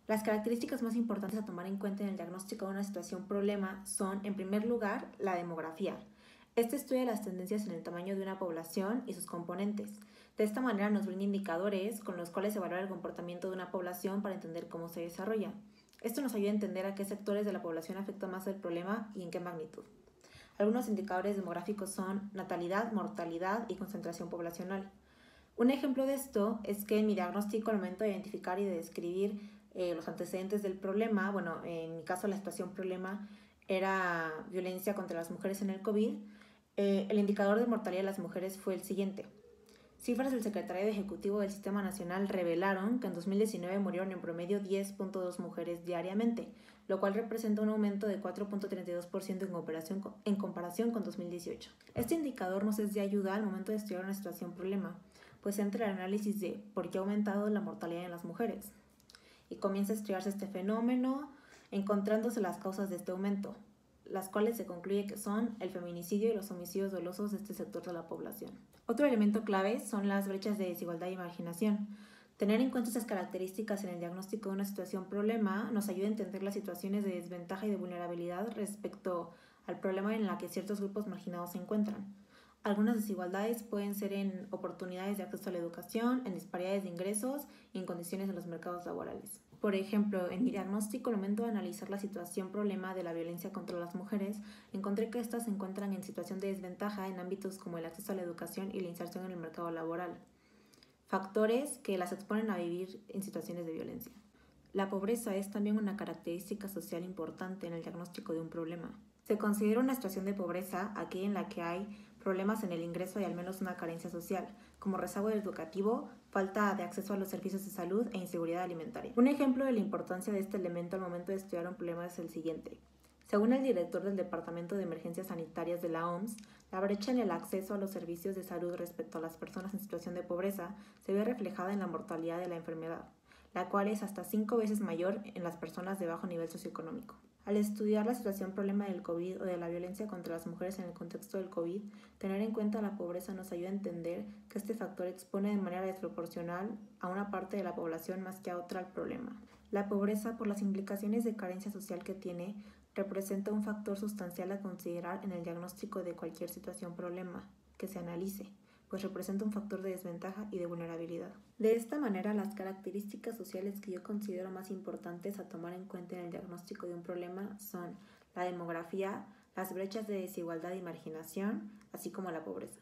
Las características más importantes a tomar en cuenta en el diagnóstico de una situación-problema son, en primer lugar, la demografía. Este estudia las tendencias en el tamaño de una población y sus componentes. De esta manera nos brinda indicadores con los cuales evaluar el comportamiento de una población para entender cómo se desarrolla. Esto nos ayuda a entender a qué sectores de la población afecta más el problema y en qué magnitud. Algunos indicadores demográficos son natalidad, mortalidad y concentración poblacional. Un ejemplo de esto es que en mi diagnóstico, al momento de identificar y de describir los antecedentes del problema, en mi caso la situación problema era violencia contra las mujeres en el COVID, el indicador de mortalidad de las mujeres fue el siguiente. Cifras del Secretariado Ejecutivo del Sistema Nacional revelaron que en 2019 murieron en promedio 10.2 mujeres diariamente, lo cual representa un aumento de 4.32% en comparación con 2018. Este indicador nos es de ayuda al momento de estudiar una situación problema, pues entra el análisis de por qué ha aumentado la mortalidad en las mujeres. Y comienza a estudiarse este fenómeno, encontrándose las causas de este aumento, las cuales se concluye que son el feminicidio y los homicidios dolosos de este sector de la población. Otro elemento clave son las brechas de desigualdad y marginación. Tener en cuenta estas características en el diagnóstico de una situación-problema nos ayuda a entender las situaciones de desventaja y de vulnerabilidad respecto al problema en la que ciertos grupos marginados se encuentran. Algunas desigualdades pueden ser en oportunidades de acceso a la educación, en disparidades de ingresos y en condiciones en los mercados laborales. Por ejemplo, en mi diagnóstico, al momento de analizar la situación-problema de la violencia contra las mujeres, encontré que éstas se encuentran en situación de desventaja en ámbitos como el acceso a la educación y la inserción en el mercado laboral, factores que las exponen a vivir en situaciones de violencia. La pobreza es también una característica social importante en el diagnóstico de un problema. Se considera una situación de pobreza aquella en la que hay problemas en el ingreso y al menos una carencia social, como rezago educativo, falta de acceso a los servicios de salud e inseguridad alimentaria. Un ejemplo de la importancia de este elemento al momento de estudiar un problema es el siguiente. Según el director del Departamento de Emergencias Sanitarias de la OMS, la brecha en el acceso a los servicios de salud respecto a las personas en situación de pobreza se ve reflejada en la mortalidad de la enfermedad, la cual es hasta 5 veces mayor en las personas de bajo nivel socioeconómico. Al estudiar la situación problema del COVID o de la violencia contra las mujeres en el contexto del COVID, tener en cuenta la pobreza nos ayuda a entender que este factor expone de manera desproporcional a una parte de la población más que a otra al problema. La pobreza, por las implicaciones de carencia social que tiene, representa un factor sustancial a considerar en el diagnóstico de cualquier situación problema que se analice, pues representa un factor de desventaja y de vulnerabilidad. De esta manera, las características sociales que yo considero más importantes a tomar en cuenta en el diagnóstico de un problema son la demografía, las brechas de desigualdad y marginación, así como la pobreza.